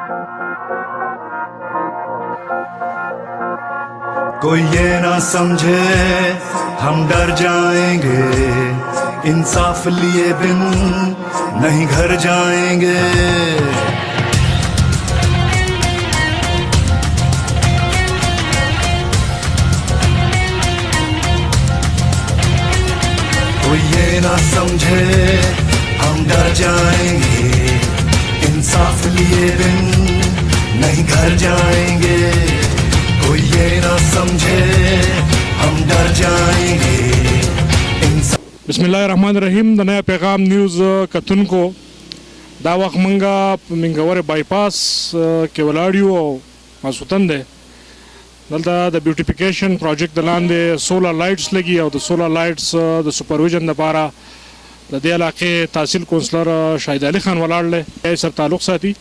कोई ये ना समझे हम डर जाएंगे, इंसाफ लिए बिन नहीं घर जाएंगे। कोई ये ना समझे हम डर जाएंगे, इंसाफ लिए बिन नहीं घर जाएंगे। कोई ये ना समझे हम डर जाएंगे। बिस्मिल्लाहिर्रहमानिर्रहीम। د नया پیغام نیوز کتونکو دا وخت منګه منګور بایپاس کې ولاړ یو او ماسوتن دی دلته د بیوټیفیکیشن پروجیکټ د لاندې سولر لایټس لګي او د سولر لایټس د سپرویژن لپاره د دې علاقې تحصیل کونسلر شاهد علي خان ولاړ دی سره تعلق ساتي.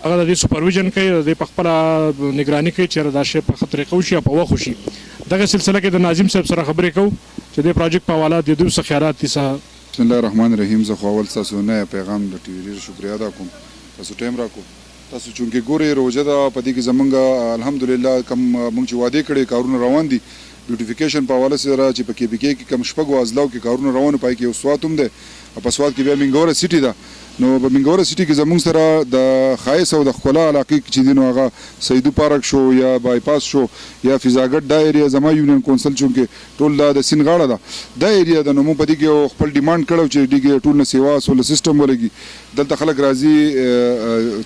هغه د دې سپرویژن کوي، د په خپل نگراني کوي چې دا شی په ښه طریقه وشي او په وخت وشي. دغه سلسله کې د ناظم صاحب سره خبرې کوو چې د پروجیکټ په حواله د دوی څه خیالات دي. بسم الله الرحمن الرحیم. زه خو اول تاسو نه پیغام د ټي وي ډېر شکریا ادا کوم، تاسو ټایم راکو. تاسو چونکې ګورئ روژه ده، په دې کې زمونږ الحمدلله کم مونږ چې وعدې کړې کارونه روان دي. بیوټیفیکیشن په حواله سره چې په کې بي کې کم شپږو اضلاعو کې کارونه روان، پای کې یو سوات هم دی او په سوات کې بیا منګوره سیټي ده. نو په منګوره سیټي کې زمونږ سره د ښایست او د ښکلا علاقې چې دي نو هغه سیدو پارک شو یا بایپاس شو یا فضاګټ دا ایریا زما یونین کونسل چونکې ټول دا د سیند غاړه ده دا ایریا ده. نو موږ په دې کې خپل ډیمانډ کړو چې دې کې ټول نه سیوا سولر سیستم ولګي. دلته خلک راځي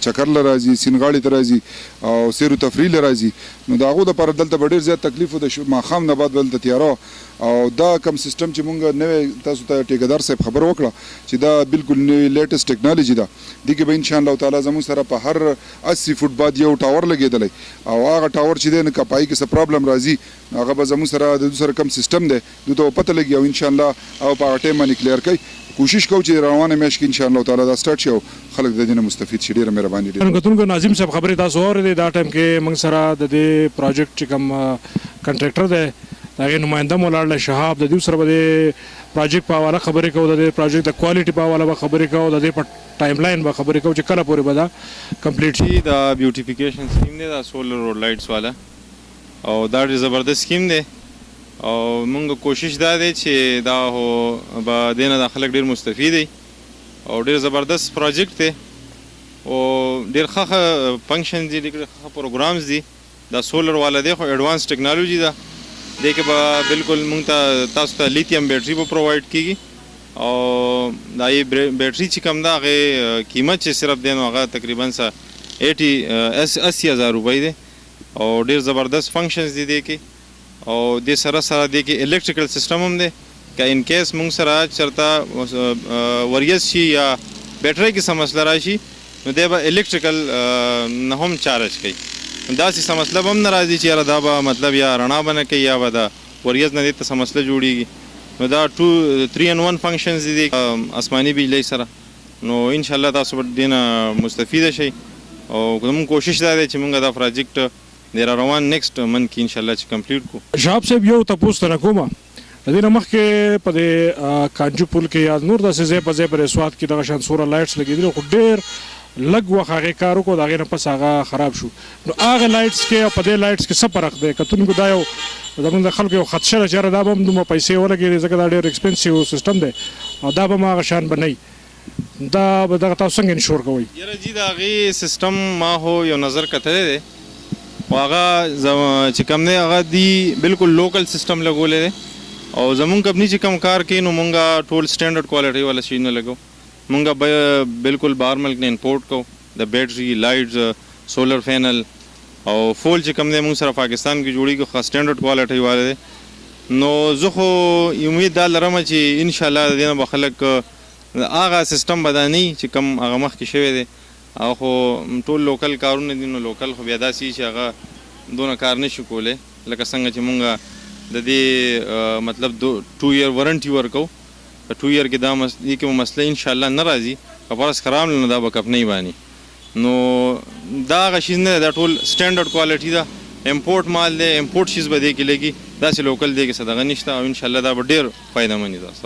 چکر له راځي، سیند غاړې ته راځي او سیر و تفریح له راځي. نو د هغو دپاره دلته به ډېر زیات تکلیف و د ماښام نه بعد دلته تیاره او دا کم سیستم چې مونږ نوی تاسو ته ټیکدار صاحب خبر وکړه چې دا بالکل نوی لیټسټ ټیکنالوژي ده. دې کې به انشاءالله تعالی زموږ سره په هر 80 فوټ بعد یو ټاور لګېدلی او هغه ټاور چې دی نو که پای کې څه پرابلم راځي هغه به زموږ سره د دوی سره کم سیستم دی دوی ته پته لګي او انشاءالله او په هغه ټایم باندې کلیر کوي. کوشش کوو چې روانه میاشت کې انشاءالله تعالی دا سټارټ شي او خلک د دې نه مستفید شي. ډېره مهرباني. کتونکو ناظم صاحب خبرې تاسو اورېدې. دا ټایم کې موږ سره د دې پروجیکټ چې کوم کنټراکټر دی د هغې نماینده مو ولاړلی شهاب، د دوی سره به د پروجیکټ په حواله خبرې کوو، د دې پروجیکټ د کوالټي په حواله به خبرې کوو، د دې په ټایم لاین به خبرې کوو چې کله پورې به دا کمپلیټ شي. دا بیوټیفیکیشن سکیم دی دا سولر روډ لایټس والا او دا ډېر زبردست سکیم دی او موږ کوشش دا دی چې دا هو به دې نه دا خلک ډېر مستفید دي او ډېر زبردست پروجیکټ دی او ډېر ښه فنکشن دي، ډېر ښه پروګرامز دي. دا سولر والا دی خو ایډوانس ټیکنالوژي ده. دې کې به بالکل موږ ته تاسو ته لیتیم بیټري به پرووایډ کیږي او دا یې بیټري چې کوم ده هغې قیمت چې صرف دی نو هغه تقریبا 80,000 روپۍ دی او ډېر زبردست فنکشنز دي دې کې او دې سره سره دې کې الکټریکل سیسټم هم دی که ان کیس موږ سره چېرته وریځ شي یا بیټرۍ کې څه مسله راشي نو دی به الکټریکل نه هم چارج کوي. داسې څه مسله به هم نه راځي چې یاره دا به مطلب یا رڼا به نه کوي یا به د وریځ نه دې ته څه مسله جوړېږي. نو دا 3-in-1 فنکشنز دي آسماني بجلۍ سره. نو انشاءالله تاسو به دې نه مستفیده شئ او زموږ کوشش دا دی چې موږ دا پروجیکټ د روان نیکسټ منت کې انشاءالله چې کمپلیټ کړو. شهاب صاحب یو تپوس ته نه کومه د دې نه مخکې په دې کانجو پل کې یا نور داسې ځای په ځای په سوات کې دغه شان سولر لایټس لګېدلي خو ډېر لږ وخت هغې کار وکړو، د هغې نه پس هغه خراب شو. نو هغه لایټس کې او په دې لایټس کې څه فرق دی؟ کتونکو دا یو زموږ د خلکو یو خدشه ده چې یاره دا به هم دومره پیسې ولګېدې ځکه دا ډېر ایکسپنسیو سیسټم دی او دا به هم هغه شان به نه وي. دا به دغه تاسو څنګه انشور کوئ؟ یاره جي د هغې سیسټم ما هو یو نظر کتلی دی خو هغه چې کوم دی هغه دی بالکل لوکل سیسټم لګولی دی او زمونږ کمپني چې کوم کار کوي نو مونږ ټول سټینډرډ کوالټي والا شیونه لګو. مونږ بالکل بار ملک نه امپورټ کوو د بیټري لایټس سولر پینل او فول چې کوم دی مونږ سره پاکستان کې جوړېږي خو سټینډرډ کوالټي والا دی. نو زه خو امید دا لرم چې انشاءالله د دې نه به خلک هغه سیسټم به دا نه وي چې کوم هغه مخکې شوی دی او خو ټول لوکل کارونه دي نو لوکل خو بیا داسې چې هغه دونه کار نه شي کولی لکه څنګه چې مونږ د دې مطلب 2 year وارنټي ورکو. په 2 year کې دا دې کې مسله انشاءالله نه راځي که فرض خراب نه دا به کمپنۍ باندې نو دا هغه شیز نه دی، دا ټول سټینډرډ کوالټي ده، امپورټ مال دی، امپورټ شیز به دې کې لګي، داسې لوکل دی کې څه دغه نشته او انشاءالله دا به ډېر فایده مند وي.